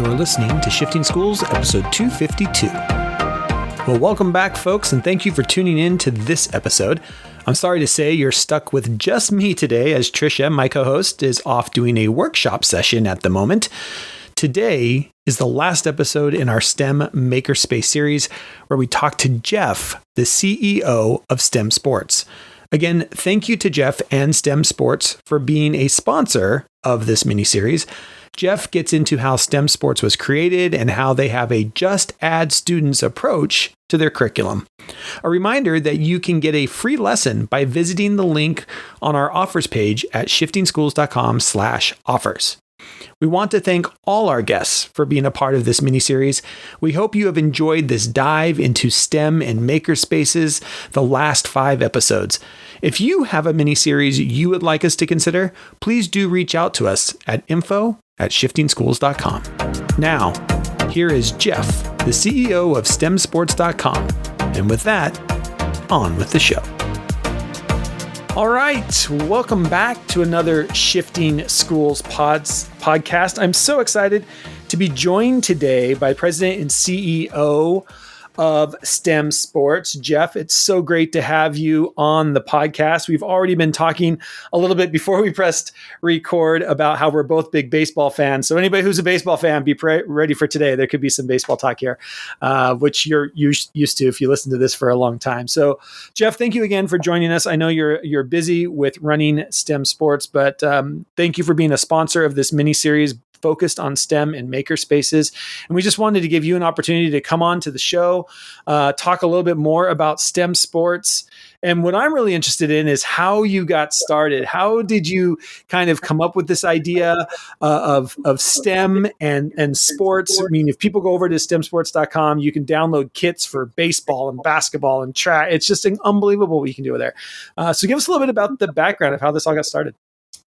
You're listening to Shifting Schools, episode 252. Well, welcome back, folks, and thank you for tuning in to this episode. I'm sorry to say you're stuck with just me today, as Trisha, my co-host, is off doing a workshop session at the moment. Today is the last episode in our STEM Makerspace series, where we talk to Jeff, the CEO of STEM Sports. Again, thank you to Jeff and STEM Sports for being a sponsor of this mini-series. Jeff gets into how STEM Sports was created and how they have a just add students approach to their curriculum. A reminder that you can get a free lesson by visiting the link on our offers page at shiftingschools.com/offers. We want to thank all our guests for being a part of this mini-series. We hope you have enjoyed this dive into STEM and makerspaces the last 5 episodes. If you have a mini-series you would like us to consider, please do reach out to us at info@shiftingschools.com. Now, here is Jeff, the CEO of STEMsports.com. And with that, on with the show. All right, welcome back to another Shifting Schools podcast. I'm so excited to be joined today by President and CEO of STEM Sports, Jeff. It's so great to have you on the podcast. We've already been talking a little bit before we pressed record about how we're both big baseball fans. So anybody who's a baseball fan, be ready for today. There could be some baseball talk here, which you're used to if you listen to this for a long time. So Jeff, thank you again for joining us. I know you're busy with running STEM Sports, but thank you for being a sponsor of this mini-series focused on STEM and makerspaces. And we just wanted to give you an opportunity to come on to the show, talk a little bit more about STEM Sports. And what I'm really interested in is how you got started. How did you kind of come up with this idea of STEM and sports? I mean, if people go over to stemsports.com, you can download kits for baseball and basketball and track. It's just unbelievable what you can do with there. So give us a little bit about the background of how this all got started.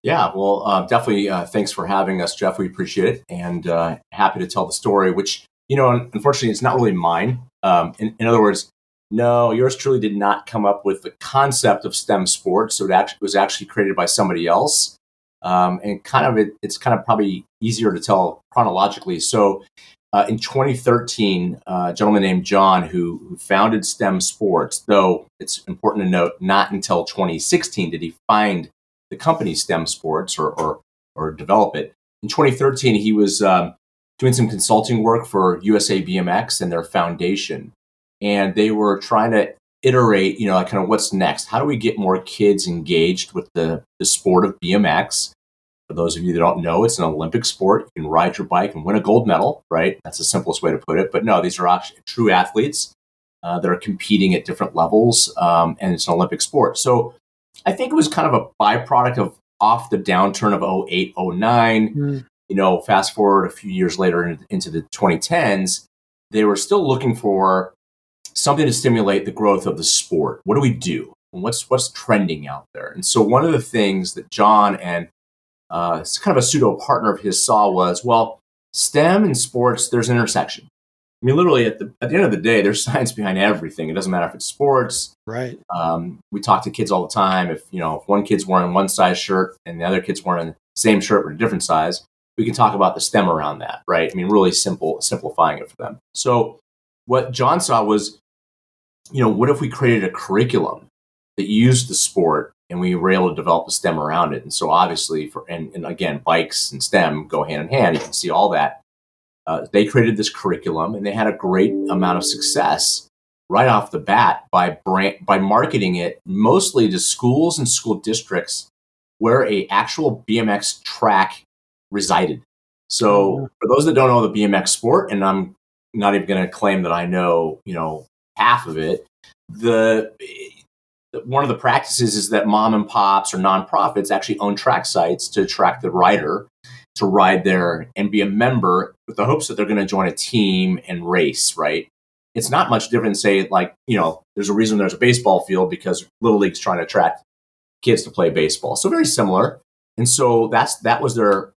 Yeah, well, definitely thanks for having us, Jeff. We appreciate it, and happy to tell the story, which, unfortunately, it's not really mine. In other words, no, yours truly did not come up with the concept of STEM sports. So it was actually created by somebody else. And it's kind of probably easier to tell chronologically. So in 2013, a gentleman named John, who founded STEM Sports, though it's important to note, not until 2016 did he find the company STEM Sports or develop it. In 2013, he was doing some consulting work for USA BMX and their foundation. And they were trying to iterate, kind of what's next? How do we get more kids engaged with the sport of BMX? For those of you that don't know, it's an Olympic sport. You can ride your bike and win a gold medal, right? That's the simplest way to put it. But no, these are actually true athletes that are competing at different levels, and it's an Olympic sport. So I think it was kind of a byproduct of off the downturn of 08, 09. Fast forward a few years later into the 2010s, they were still looking for something to stimulate the growth of the sport. What do we do? And what's trending out there? And so one of the things that John and it's kind of a pseudo partner of his saw was, well, STEM and sports, there's an intersection. I mean, literally, at the end of the day, there's science behind everything. It doesn't matter if it's sports. Right. We talk to kids all the time. If one kid's wearing one size shirt and the other kid's wearing the same shirt but a different size, we can talk about the STEM around that, right? I mean, really simplifying it for them. So what John saw was, what if we created a curriculum that used the sport and we were able to develop the STEM around it? And so obviously, and again, bikes and STEM go hand in hand. You can see all that. They created this curriculum, and they had a great amount of success right off the bat by marketing it mostly to schools and school districts where a actual BMX track resided. So for those that don't know the BMX sport, and I'm not even going to claim that I know, half of it, one of the practices is that mom and pops or nonprofits actually own track sites to attract the rider to ride there and be a member with the hopes that they're going to join a team and race, right? It's not much different, say, like, there's a reason there's a baseball field because Little League's trying to attract kids to play baseball. So very similar. And so that was their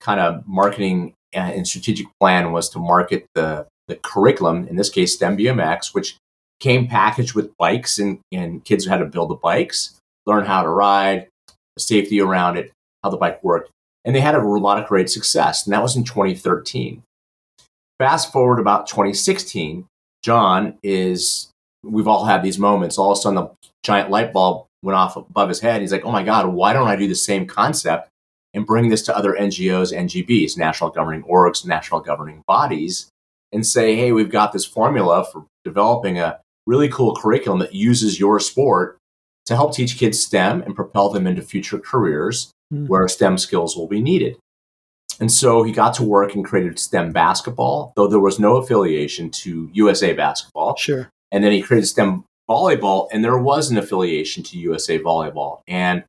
kind of marketing and strategic plan, was to market the curriculum, in this case, STEM BMX, which came packaged with bikes, and kids had to build the bikes, learn how to ride, the safety around it, how the bike worked. And they had a lot of great success. And that was in 2013. fast forward about 2016, John we've all had these moments. All of a sudden, the giant light bulb went off above his head. He's like, oh my God, why don't I do the same concept and bring this to other NGOs, NGBs, national governing orgs, national governing bodies, and say, hey, we've got this formula for developing a really cool curriculum that uses your sport to help teach kids STEM and propel them into future careers where STEM skills will be needed. And so he got to work and created STEM basketball, though there was no affiliation to USA basketball. Sure. And then he created STEM volleyball, and there was an affiliation to USA volleyball. And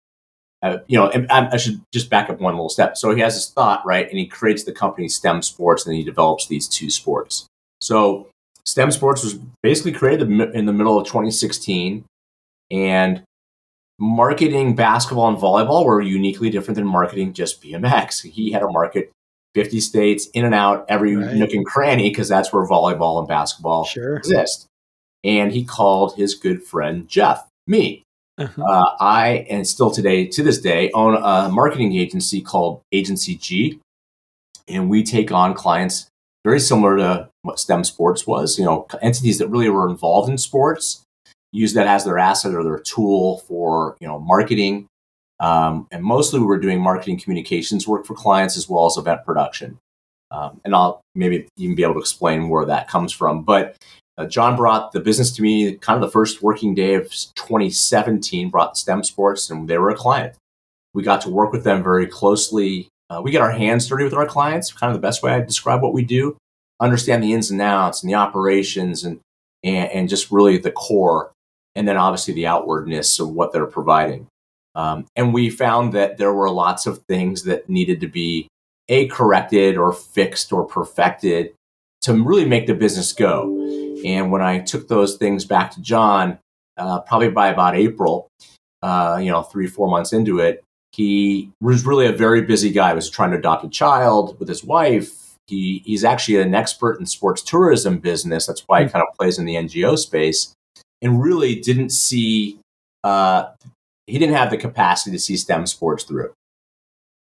and I should just back up one little step. So he has this thought, right? And he creates the company STEM Sports, and then he develops these two sports. So STEM Sports was basically created in the middle of 2016, and marketing basketball and volleyball were uniquely different than marketing just BMX. He had to market 50 states, in and out, every nook and cranny, because that's where volleyball and basketball exist. And he called his good friend Jeff, me. I, and still to this day, own a marketing agency called Agency G, and we take on clients very similar to what STEM Sports was. Entities that really were involved in sports, use that as their asset or their tool for marketing, and mostly we were doing marketing communications work for clients as well as event production. And I'll maybe even be able to explain where that comes from, but. John brought the business to me kind of the first working day of 2017, brought STEM Sports, and they were a client. We got to work with them very closely. We get our hands dirty with our clients, kind of the best way I describe what we do, understand the ins and outs and the operations and just really the core, and then obviously the outwardness of what they're providing. And we found that there were lots of things that needed to be corrected or fixed or perfected to really make the business go. And when I took those things back to John, probably by about April, 3-4 months into it, he was really a very busy guy. He was trying to adopt a child with his wife. He's actually an expert in sports tourism business. That's why he kind of plays in the NGO space, and really didn't see, he didn't have the capacity to see STEM Sports through.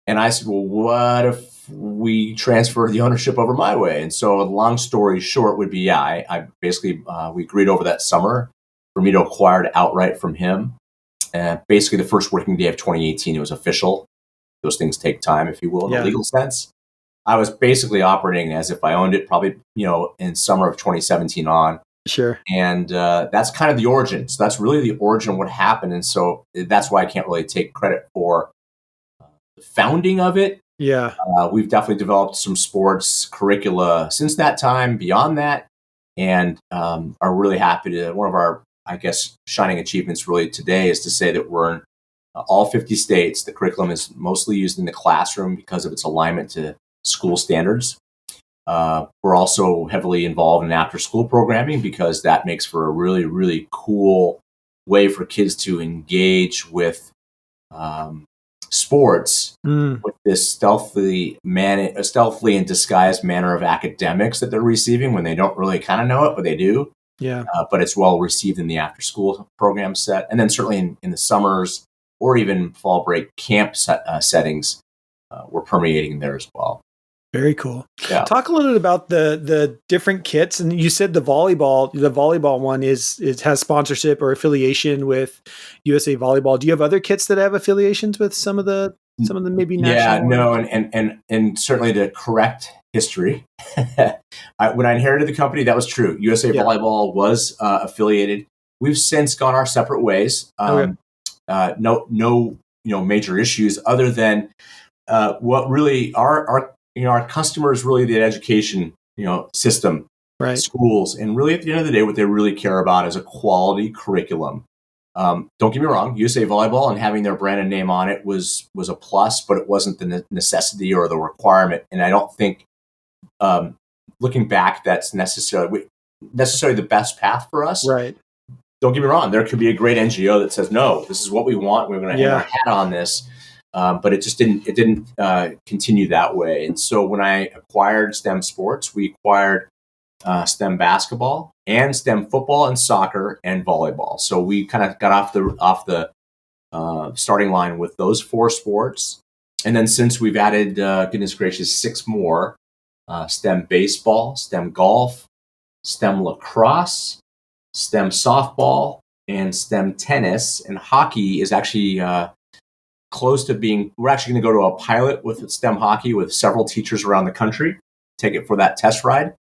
And I said, well, what if we transfer the ownership over my way? And so long story short would be, I basically, we agreed over that summer for me to acquire it outright from him. And basically the first working day of 2018, it was official. Those things take time, if you will, in a legal sense. I was basically operating as if I owned it probably, in summer of 2017 on. Sure. And that's kind of the origin. So that's really the origin of what happened. And so that's why I can't really take credit for the founding of it. Yeah. We've definitely developed some sports curricula since that time, beyond that, and are really happy to, one of our, I guess, shining achievements really today is to say that we're in all 50 states. The curriculum is mostly used in the classroom because of its alignment to school standards. We're also heavily involved in after-school programming because that makes for a really, really cool way for kids to engage with sports with this stealthily and disguised manner of academics that they're receiving when they don't really kind of know it, but they do. Yeah. But it's well received in the after-school program set, and then certainly in the summers or even fall break camp settings, we're permeating there as well. Very cool. Yeah. Talk a little bit about the different kits. And you said the volleyball one has sponsorship or affiliation with USA Volleyball. Do you have other kits that have affiliations with some of the maybe national? Yeah, no, and certainly to correct history. When I inherited the company, that was true. USA Volleyball was affiliated. We've since gone our separate ways. No major issues other than what really our customers really the education system, right? Schools, and really at the end of the day, what they really care about is a quality curriculum. Don't get me wrong, USA Volleyball and having their branded name on it was a plus, but it wasn't the necessity or the requirement. And I don't think, looking back, that's necessarily the best path for us. Right. Don't get me wrong, there could be a great NGO that says, no, this is what we want. We're going to hang our hat on this. But it just didn't continue that way. And so when I acquired STEM Sports, we acquired STEM basketball and STEM football and soccer and volleyball. So we kind of got off the starting line with those 4 sports. And then since we've added, goodness gracious, 6 more, STEM baseball, STEM golf, STEM lacrosse, STEM softball, and STEM tennis. And hockey is actually close to being, we're actually going to go to a pilot with STEM hockey with several teachers around the country, take it for that test ride,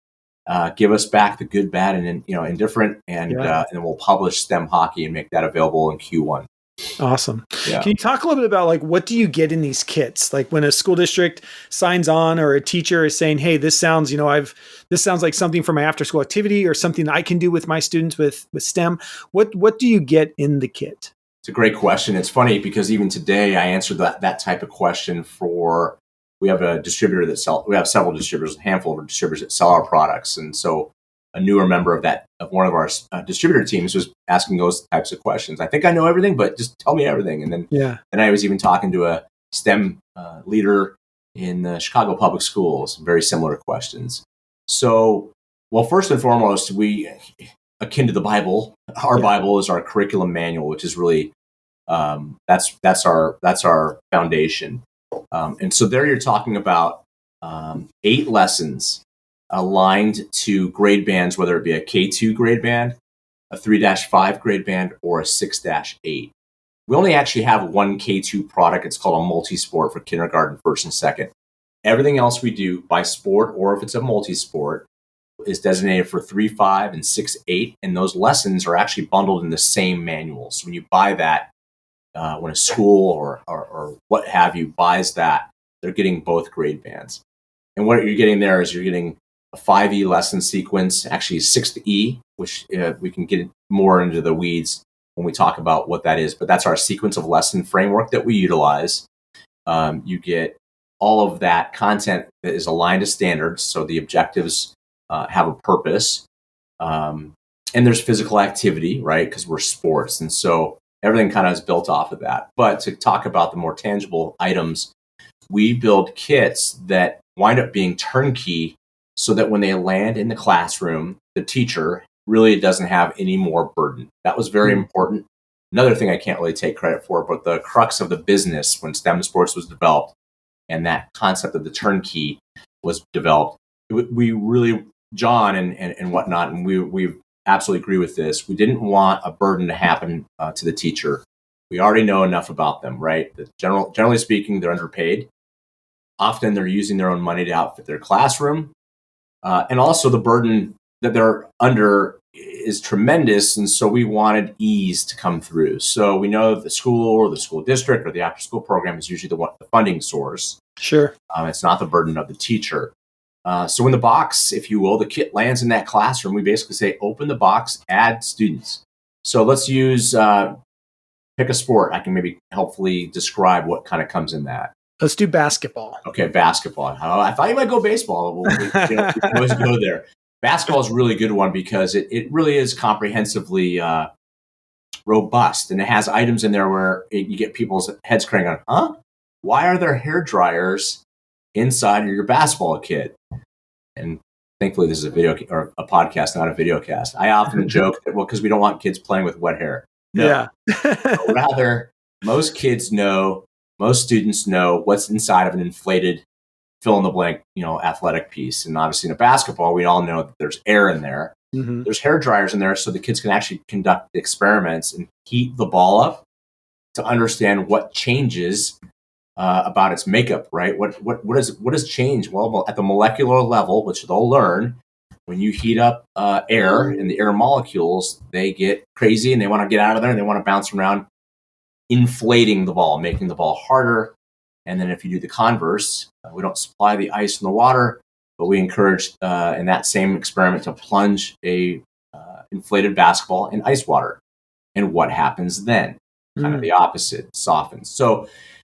give us back the good, bad, and indifferent, and then we'll publish STEM hockey and make that available in Q1. Awesome. Yeah. Can you talk a little bit about like what do you get in these kits? Like when a school district signs on or a teacher is saying, "Hey, this sounds, this sounds like something for my after school activity or something I can do with my students with STEM." What do you get in the kit? It's a great question. It's funny because even today I answered that type of question for, we have a distributor we have several distributors, a handful of distributors that sell our products. And so a newer member of one of our distributor teams was asking those types of questions. I think I know everything, but just tell me everything. And then I was even talking to a STEM leader in the Chicago Public Schools, very similar questions. So, well, first and foremost, we, akin to the Bible, our Bible is our curriculum manual, which is really, that's our foundation. And so there you're talking about 8 lessons aligned to grade bands, whether it be a K2 grade band, a 3-5 grade band, or a 6-8. We only actually have one K2 product. It's called a multi-sport for kindergarten, first and second. Everything else we do by sport, or if it's a multi-sport, is designated for 3-5 and 6-8. And those lessons are actually bundled in the same manual. So when you buy that, when a school or what have you buys that, they're getting both grade bands. And what you're getting there is you're getting a 5E lesson sequence, actually 6E, which we can get more into the weeds when we talk about what that is. But that's our sequence of lesson framework that we utilize. You get all of that content that is aligned to standards. So the objectives have a purpose. And there's physical activity, right? Because we're sports. And so everything kind of is built off of that. But to talk about the more tangible items, we build kits that wind up being turnkey so that when they land in the classroom, the teacher really doesn't have any more burden. That was very important. Another thing I can't really take credit for, but the crux of the business when STEM sports was developed and that concept of the turnkey was developed, we really, John and whatnot, and we absolutely agree with this. We didn't want a burden to happen to the teacher. We already know enough about them, right? Generally speaking, they're underpaid. Often they're using their own money to outfit their classroom. And also the burden that they're under is tremendous. And so we wanted ease to come through. So we know the school or the school district or the after school program is usually the funding source. Sure. It's not the burden of the teacher. So in the box, if you will, the kit lands in that classroom. We basically say, open the box, add students. So let's use, pick a sport. I can maybe helpfully describe what kind of comes in that. Let's do basketball. Okay, basketball. Oh, I thought you might go baseball. We can always go there. Basketball is a really good one because it really is comprehensively robust. And it has items in there where you get people's heads cranking on, huh? Why are there hair dryers inside of your basketball kit? And thankfully, this is a video or a podcast, not a video cast. I often joke that, well, because we don't want kids playing with wet hair. No. Yeah. Rather, most students know what's inside of an inflated fill in the blank, athletic piece. And obviously in a basketball, we all know that there's air in there. Mm-hmm. There's hair dryers in there so the kids can actually conduct experiments and heat the ball up to understand what changes about its makeup, right? What does change? Well, at the molecular level, which they'll learn, when you heat up air and the air molecules, they get crazy and they want to get out of there and they want to bounce around, inflating the ball, making the ball harder. And then if you do the converse, we don't supply the ice and the water, but we encourage in that same experiment to plunge a inflated basketball in ice water. And what happens then? Kind of the opposite, softens.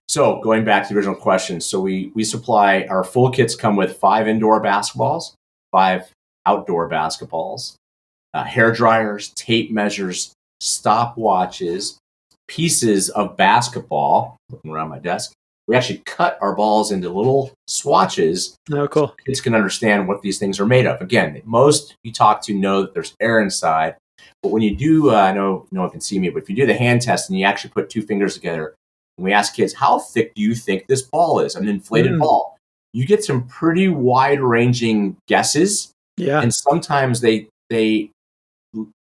So going back to the original question, so we supply, our full kits come with 5 indoor basketballs, 5 outdoor basketballs, hair dryers, tape measures, stopwatches, pieces of basketball. Looking around my desk, we actually cut our balls into little swatches. Oh, cool. So kids can understand what these things are made of. Again, most you talk to know that there's air inside, but when you do, I know no one can see me, but if you do the hand test and you actually put 2 fingers together, and we ask kids, how thick do you think this ball is? An inflated ball. you get some pretty wide-ranging guesses. Yeah. And sometimes they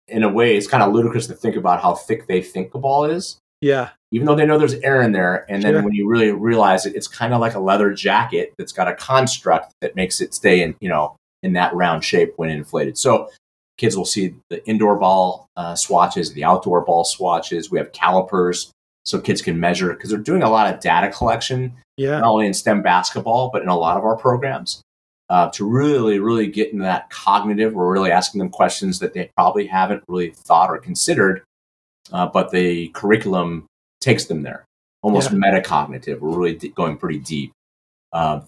in a way, it's kind of ludicrous to think about how thick they think the ball is. Yeah. Even though they know there's air in there. And then Sure. when you really realize it, it's kind of like a leather jacket that's got a construct that makes it stay in that round shape when inflated. So kids will see the indoor ball swatches, the outdoor ball swatches. We have calipers so kids can measure, because they're doing a lot of data collection, Yeah. not only in STEM basketball, but in a lot of our programs. To really, really get into that cognitive. We're really asking them questions that they probably haven't really thought or considered, but the curriculum takes them there, almost metacognitive. We're really going pretty deep,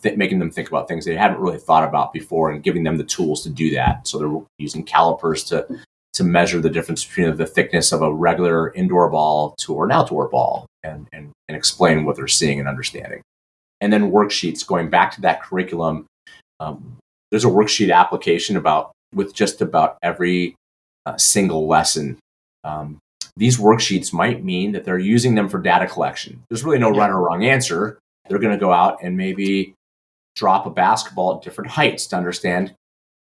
making them think about things they haven't really thought about before and giving them the tools to do that. So they're using calipers to measure the difference between the thickness of a regular indoor ball to an outdoor ball and explain what they're seeing and understanding. And then worksheets, going back to that curriculum. There's a worksheet application with just about every single lesson. These worksheets might mean that they're using them for data collection. There's really no right or wrong answer. They're going to go out and maybe drop a basketball at different heights to understand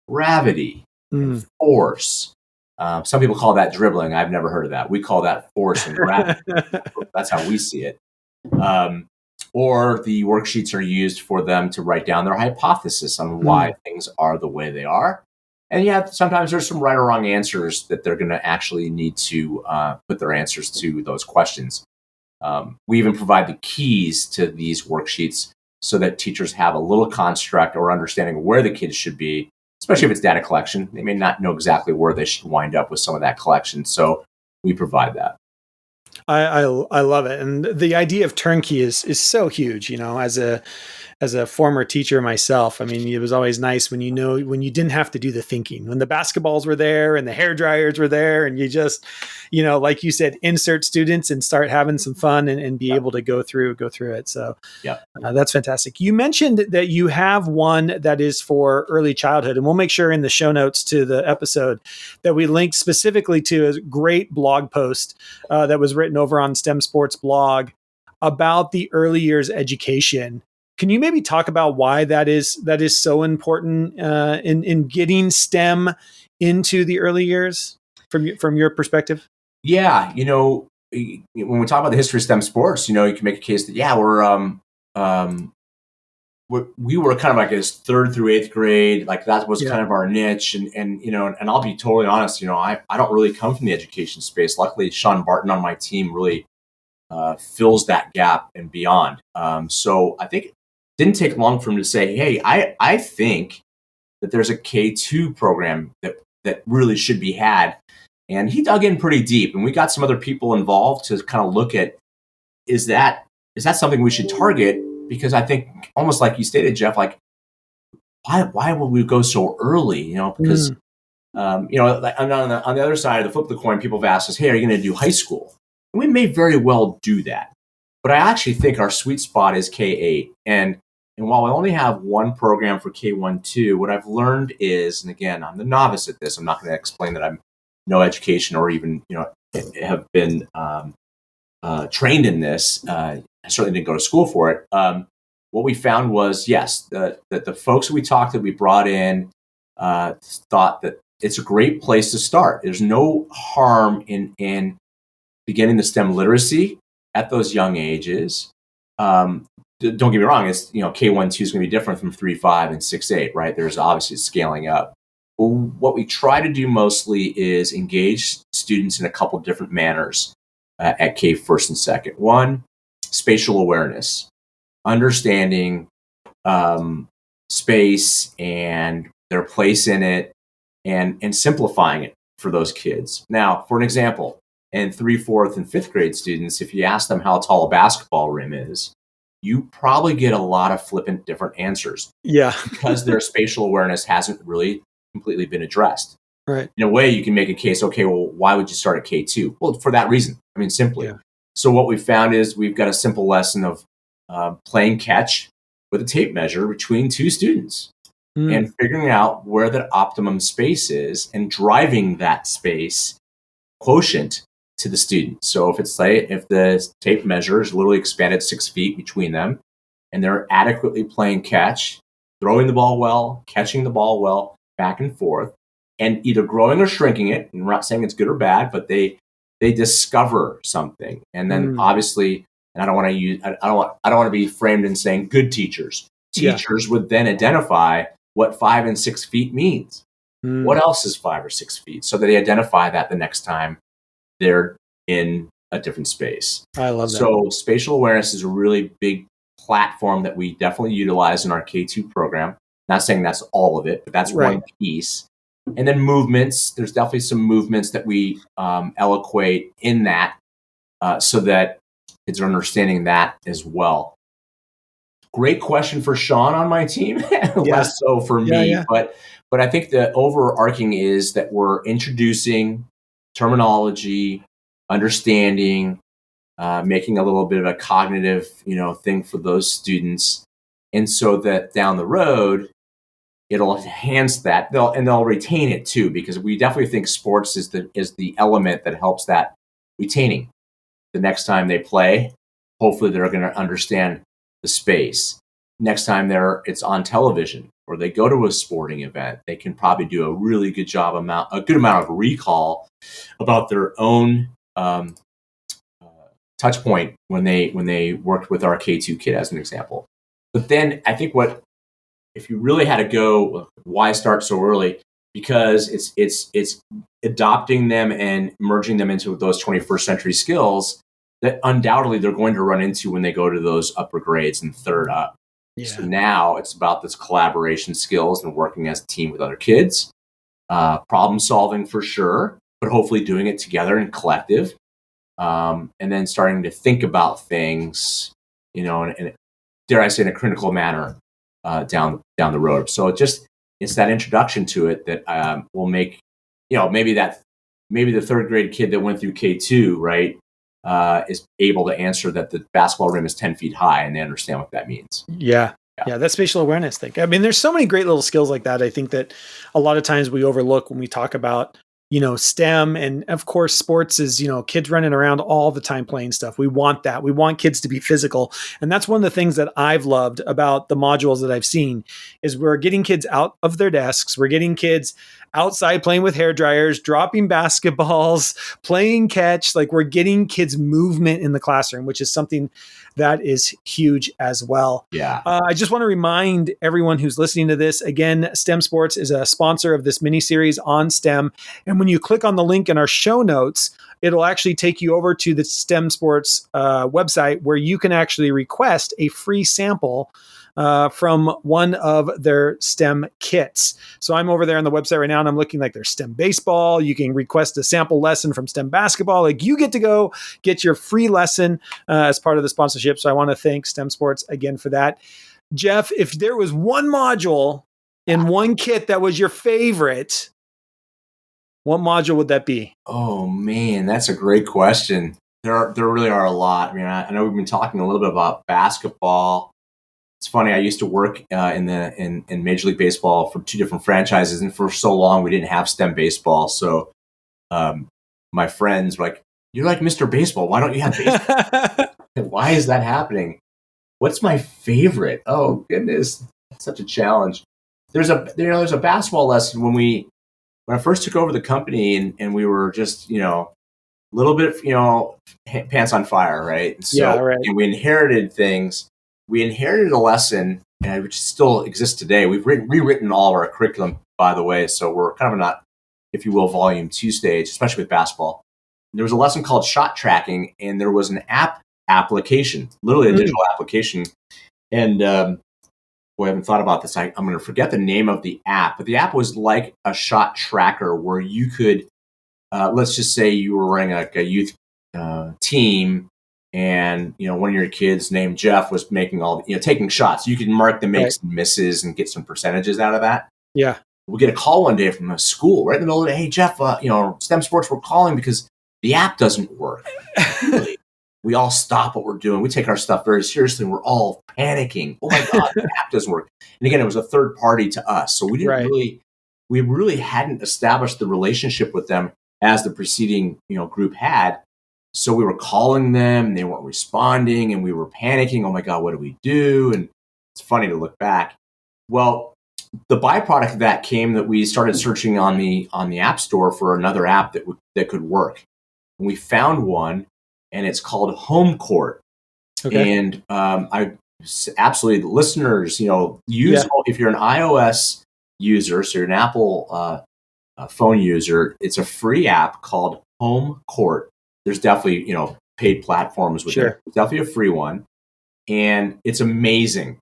gravity and force. Some people call that dribbling. I've never heard of that. We call that force and gravity. That's how we see it. Or the worksheets are used for them to write down their hypothesis on why things are the way they are. And sometimes there's some right or wrong answers that they're going to actually need to put their answers to those questions. We even provide the keys to these worksheets so that teachers have a little construct or understanding of where the kids should be, especially if it's data collection. They may not know exactly where they should wind up with some of that collection. So we provide that. I love it. And the idea of turnkey is so huge, as a former teacher myself. I mean, it was always nice when you didn't have to do the thinking, when the basketballs were there and the hair dryers were there, and you just, like you said, insert students and start having some fun and be able to go through it. So that's fantastic. You mentioned that you have one that is for early childhood, and we'll make sure in the show notes to the episode that we link specifically to a great blog post that was written over on STEM Sports blog about the early years education. Can you maybe talk about why that is so important in getting STEM into the early years from your perspective? Yeah, when we talk about the history of STEM sports, you can make a case that we were kind of like as 3rd through 8th grade, like that was kind of our niche, and I'll be totally honest, I don't really come from the education space. Luckily, Sean Barton on my team really fills that gap and beyond. So I think didn't take long for him to say, hey, I think that there's a K2 program that really should be had. And he dug in pretty deep, and we got some other people involved to kind of look at, is that something we should target? Because I think, almost like you stated, Jeff, like, why would we go so early? Because, on the other side of the flip of the coin, people have asked us, hey, are you going to do high school? And we may very well do that. But I actually think our sweet spot is K8. And while I only have one program for K1-2, what I've learned is, and again, I'm the novice at this. I'm not going to explain that I'm no education or even, have been trained in this. I certainly didn't go to school for it. What we found was, yes, that the folks we brought in thought that it's a great place to start. There's no harm in beginning the STEM literacy at those young ages. Don't get me wrong, it's K1-2 is going to be different from 3-5 and 6-8, right? There's obviously scaling up. Well, what we try to do mostly is engage students in a couple different manners at K first and second. One, spatial awareness, understanding space and their place in it, and simplifying it for those kids. Now, for an example, in 3, 4th, and 5th grade students, if you ask them how tall a basketball rim is, you probably get a lot of flippant different answers. Yeah. Because their spatial awareness hasn't really completely been addressed. Right. In a way, you can make a case, okay, well, why would you start at K2? Well, for that reason. I mean, simply. Yeah. So what we found is we've got a simple lesson of playing catch with a tape measure between two students and figuring out where the optimum space is and driving that space quotient to the student. So if the tape measure is literally expanded 6 feet between them and they're adequately playing catch throwing the ball well, catching the ball well, back and forth, and either growing or shrinking it. And we're not saying it's good or bad, but they discover something. And then obviously, and I don't want to be framed in saying good teachers. Teachers would then identify what 5 and 6 feet means. What else is 5 or 6 feet? So that they identify that the next time they're in a different space. I love that. So spatial awareness is a really big platform that we definitely utilize in our K2 program. Not saying that's all of it, but that's one piece. And then movements, there's definitely some movements that we eloquate in that so that kids are understanding that as well. Great question for Sean on my team, less so for me. But I think the overarching is that we're introducing terminology, understanding, making a little bit of a cognitive, thing for those students, and so that down the road, it'll enhance that. They'll retain it too, because we definitely think sports is the element that helps that retaining. The next time they play, hopefully they're going to understand the space. Next time it's on television or they go to a sporting event, they can probably do a really good a good amount of recall about their own touch point when they worked with our K2 kid as an example. But then I think if you really had to go, why start so early? Because it's adopting them and merging them into those 21st century skills that undoubtedly they're going to run into when they go to those upper grades and third up. Yeah. So now it's about this collaboration skills and working as a team with other kids, problem solving for sure, but hopefully doing it together and collective, and then starting to think about things, and dare I say, in a critical manner down the road. So it's that introduction to it that will make, maybe the third grade kid that went through K2, right, is able to answer that the basketball rim is 10 feet high and they understand what that means. Yeah, that spatial awareness thing. I mean, there's so many great little skills like that. I think that a lot of times we overlook when we talk about, STEM, and of course sports is, kids running around all the time playing stuff. We want that. We want kids to be physical. And that's one of the things that I've loved about the modules that I've seen is we're getting kids out of their desks. We're getting kids outside playing with hair dryers, dropping basketballs, playing catch. Like, we're getting kids movement in the classroom, which is something that is huge as well. Yeah. I just want to remind everyone who's listening to this, again, STEM Sports is a sponsor of this mini series on STEM. And when you click on the link in our show notes, it'll actually take you over to the STEM Sports website where you can actually request a free sample from one of their STEM kits. So I'm over there on the website right now and I'm looking like there's STEM baseball. You can request a sample lesson from STEM basketball. Like, you get to go get your free lesson as part of the sponsorship. So I want to thank STEM Sports again for that. Jeff, if there was one module in one kit that was your favorite, what module would that be? Oh man, that's a great question. There really are a lot. I mean, I know we've been talking a little bit about basketball. It's funny. I used to work in Major League Baseball for 2 different franchises, and for so long we didn't have STEM baseball. So my friends were like, "You're like Mr. Baseball. Why don't you have baseball?" Why is that happening? What's my favorite? Oh goodness, that's such a challenge. There's a basketball lesson when I first took over the company and we were just a little bit pants on fire, right? And so and we inherited things. We inherited a lesson, which still exists today. We've rewritten all of our curriculum, by the way, so we're kind of not, if you will, volume 2 stage, especially with basketball. There was a lesson called shot tracking, and there was an application, literally a digital application. And boy, I haven't thought about this. I'm going to forget the name of the app, but the app was like a shot tracker where you could, let's just say you were running a youth team, and one of your kids named Jeff was making taking shots. You could mark the makes and misses and get some percentages out of that. Yeah. We'll get a call one day from a school right in the middle of the day. Hey, Jeff, STEM Sports, we're calling because the app doesn't work. Really, we all stop what we're doing. We take our stuff very seriously. And we're all panicking. Oh my God, the app doesn't work. And again, it was a third party to us. So we didn't we really hadn't established the relationship with them as the preceding, group had. So we were calling them and they weren't responding and we were panicking. Oh my God, what do we do? And it's funny to look back. Well, the byproduct of that came that we started searching on the App Store for another app that could work. And we found one, and it's called Home Court. Okay. And I absolutely, listeners, use if you're an iOS user, so you're an Apple phone user, it's a free app called Home Court. There's definitely paid platforms with it. It's definitely a free one, and it's amazing.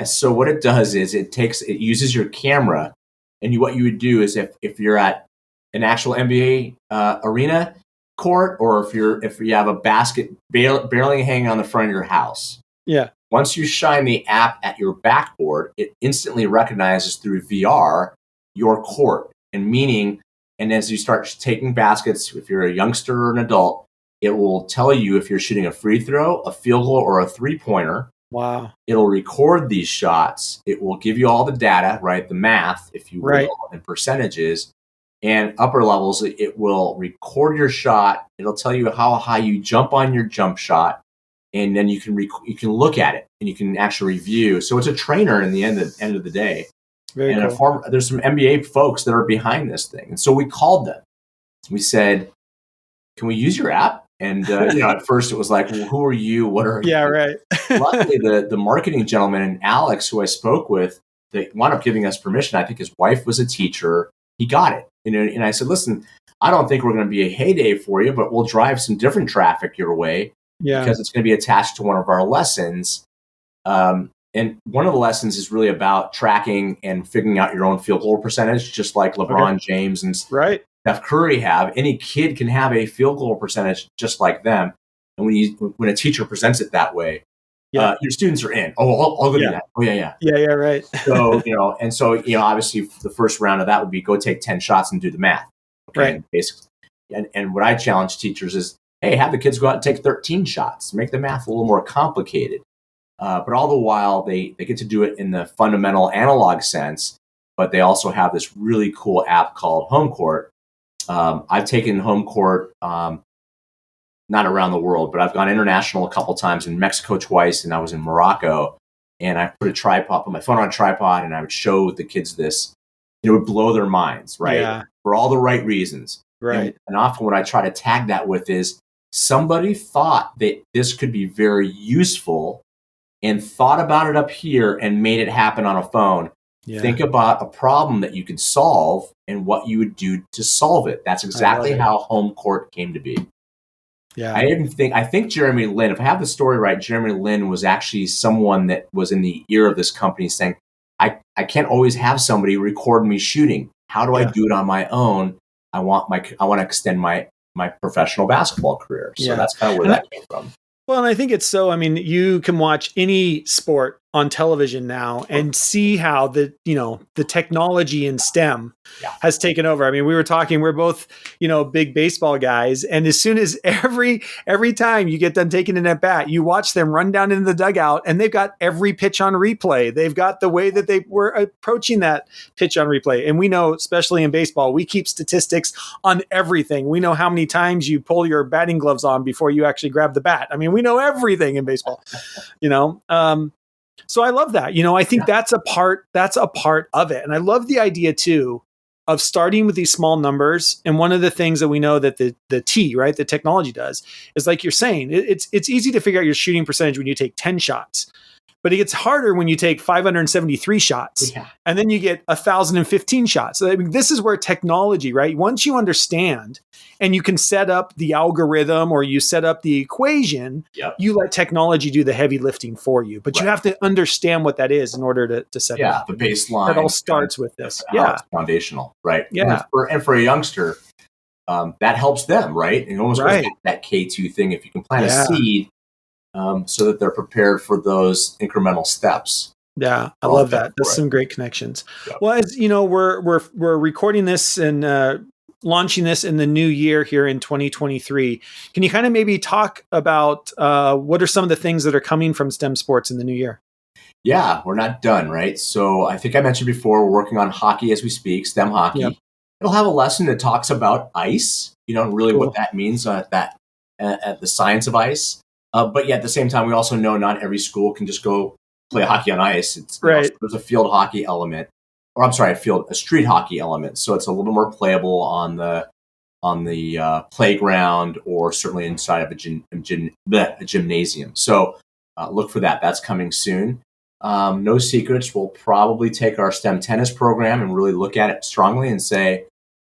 So what it does is it uses your camera, and what you would do is if you're at an actual NBA arena court, or if you have a basket barely hanging on the front of your house. Yeah. Once you shine the app at your backboard, it instantly recognizes through VR your court, and as you start taking baskets, if you're a youngster or an adult, it will tell you if you're shooting a free throw, a field goal, or a 3-pointer. Wow. It'll record these shots. It will give you all the data, right? The math, if you will, and percentages. And upper levels, it will record your shot. It'll tell you how high you jump on your jump shot. And then you can look at it, and you can actually review. So it's a trainer in the end of the day. Very cool. There's some NBA folks that are behind this thing. And so we called them. We said, can we use your app? And at first it was like, well, who are you? What are you? Yeah, right. Luckily, the marketing gentleman, and Alex, who I spoke with, they wound up giving us permission. I think his wife was a teacher. He got it. And I said, listen, I don't think we're going to be a heyday for you, but we'll drive some different traffic your way because it's going to be attached to one of our lessons. And one of the lessons is really about tracking and figuring out your own field goal percentage, just like LeBron James and Steph Curry have. Any kid can have a field goal percentage just like them. And when a teacher presents it that way, your students are in. Oh, I'll go do that. Oh, yeah. Yeah, right. So, obviously the first round of that would be go take 10 shots and do the math. Okay? Right. Basically. And what I challenge teachers is, hey, have the kids go out and take 13 shots. Make the math a little more complicated. But all the while, they get to do it in the fundamental analog sense, but they also have this really cool app called Home Court. I've taken Home Court, not around the world, but I've gone international a couple times, in Mexico twice, and I was in Morocco. And I put my phone on a tripod, and I would show the kids this. It would blow their minds, right? Yeah. For all the right reasons. Right. And often what I try to tag that with is somebody thought that this could be very useful and thought about it up here and made it happen on a phone. Yeah. Think about a problem that you could solve and what you would do to solve it. That's exactly how Home Court came to be. Yeah. I think Jeremy Lin, if I have the story right, Jeremy Lin was actually someone that was in the ear of this company saying, I can't always have somebody record me shooting. How do I do it on my own? I want to extend my professional basketball career. So that's kind of where that came from. Well, and I think it's so, you can watch any sport on television now and see how the technology in STEM has taken over. We were talking, we're both, big baseball guys. And as soon as every time you get done taking an at bat, you watch them run down into the dugout, and they've got every pitch on replay. They've got the way that they were approaching that pitch on replay. And we know, especially in baseball, we keep statistics on everything. We know how many times you pull your batting gloves on before you actually grab the bat. We know everything in baseball, So I love that. I think that's a part of it. And I love the idea too of starting with these small numbers. And one of the things that we know that the technology does is, like you're saying, it's easy to figure out your shooting percentage when you take 10 shots. But it gets harder when you take 573 shots and then you get 1,015 shots. So this is where technology, right? Once you understand and you can set up the algorithm or you set up the equation, you let technology do the heavy lifting for you. But you have to understand what that is in order to set it up. The baseline. That all starts with this. It's foundational, right? Yeah. And for a youngster, that helps them, right? And almost goes back to that K2 thing. If you can plant a seed, so that they're prepared for those incremental steps. Yeah, I love that. That's some great connections. Yep. Well, as you know, we're recording this and launching this in the new year here in 2023. Can you kind of maybe talk about what are some of the things that are coming from STEM sports in the new year? Yeah, we're not done, right? So I think I mentioned before, we're working on hockey as we speak, STEM hockey. Yep. It'll have a lesson that talks about ice, and really what that means, the science of ice. But yet at the same time, we also know not every school can just go play hockey on ice. It's right. There's a field hockey element, or I'm sorry, a street hockey element. So it's a little more playable on the playground, or certainly inside of a gymnasium. So look for that. That's coming soon. No secrets. We'll probably take our STEM tennis program and really look at it strongly and say,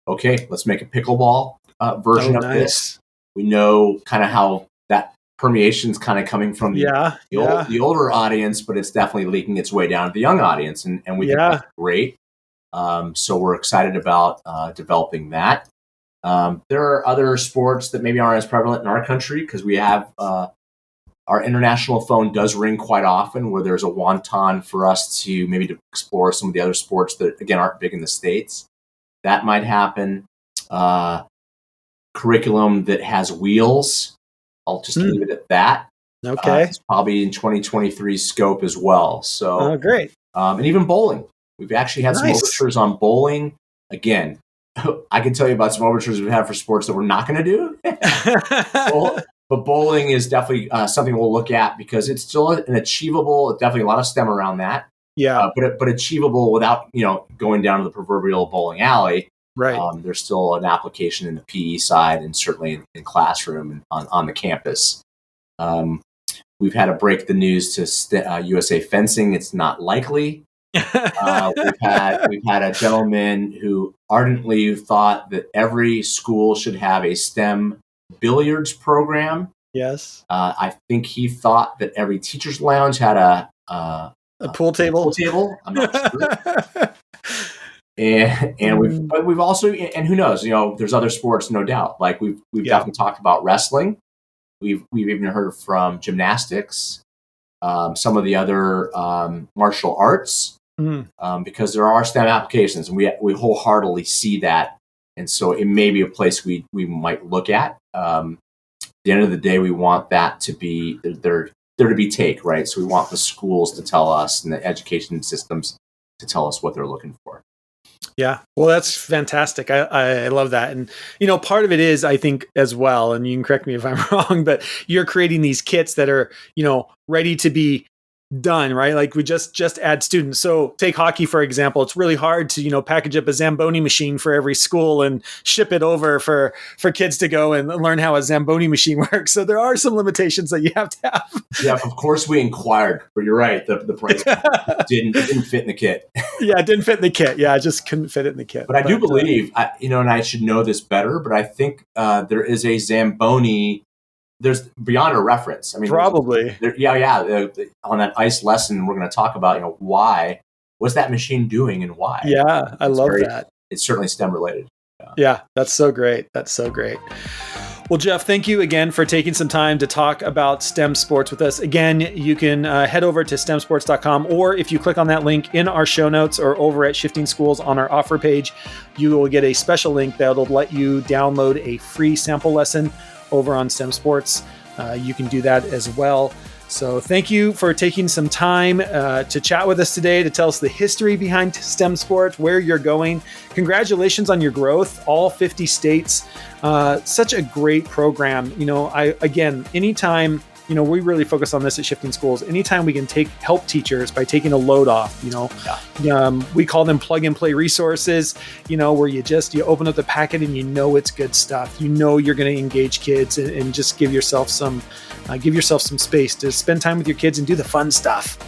okay, let's make a pickleball version of this. We know kind of how that permeation is kind of coming from the older audience, but it's definitely leaking its way down to the young audience, and we think that's great. So we're excited about developing that. There are other sports that maybe aren't as prevalent in our country, because we have our international phone does ring quite often, where there's a wonton for us to explore some of the other sports that, again, aren't big in the States. That might happen. Curriculum that has wheels, I'll just leave it at that. Okay. It's probably in 2023 scope as well. So, great. And even bowling. We've actually had some overtures on bowling. Again, I can tell you about some overtures we've had for sports that we're not going to do. But bowling is definitely something we'll look at, because it's still an achievable, definitely a lot of STEM around that. Yeah. But achievable without, going down to the proverbial bowling alley. Right. There's still an application in the PE side, and certainly in classroom and on the campus. We've had to break the news to USA Fencing. It's not likely. We've had a gentleman who ardently thought that every school should have a STEM billiards program. Yes. I think he thought that every teacher's lounge had a pool table. I'm not sure. And we've also, and who knows, there's other sports, no doubt. Like we've definitely talked about wrestling. We've even heard from gymnastics, some of the other martial arts, because there are STEM applications, and we wholeheartedly see that. And so it may be a place we might look at. At the end of the day, we want that to be there to be take, right? So we want the schools to tell us, and the education systems to tell us what they're looking for. Yeah. Well, that's fantastic. I love that. And, part of it is, I think, as well, and you can correct me if I'm wrong, but you're creating these kits that are, ready to be done, right? Like we just add students. So take hockey, for example. It's really hard to, package up a Zamboni machine for every school and ship it over for kids to go and learn how a Zamboni machine works. So there are some limitations that you have to have. Yeah, of course we inquired, but you're right. The price didn't fit in the kit. Yeah, it didn't fit in the kit. Yeah, I just couldn't fit it in the kit. But I do believe, and I should know this better, but I think there is a Zamboni. There's beyond a reference. I mean, probably. On that ice lesson, we're going to talk about, why, what's that machine doing and why? Yeah, I love that. It's certainly STEM related. Yeah, that's so great. That's so great. Well, Jeff, thank you again for taking some time to talk about STEM sports with us. Again, you can head over to stemsports.com, or if you click on that link in our show notes or over at Shifting Schools on our offer page, you will get a special link that'll let you download a free sample lesson over on STEM Sports. You can do that as well. So thank you for taking some time to chat with us today, to tell us the history behind STEM sports, where you're going. Congratulations on your growth, all 50 states. Such a great program. Anytime, we really focus on this at Shifting Schools. Anytime we can help teachers by taking a load off, we call them plug and play resources, where you open up the packet and it's good stuff. You're going to engage kids and just give yourself some space to spend time with your kids and do the fun stuff,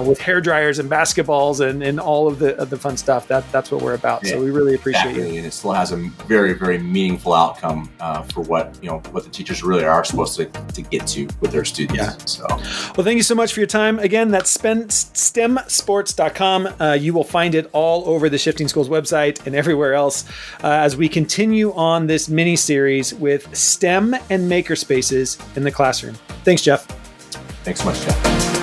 with hair dryers and basketballs and all of the fun stuff. That's what we're about. So we really appreciate you. And it still has a very, very meaningful outcome for what the teachers really are supposed to get to with their students. Yeah. So, well, thank you so much for your time. Again, that's stemsports.com. You will find it all over the Shifting Schools website and everywhere else as we continue on this mini series with STEM and makerspaces in the classroom. Thanks, Jeff. Thanks so much, Jeff.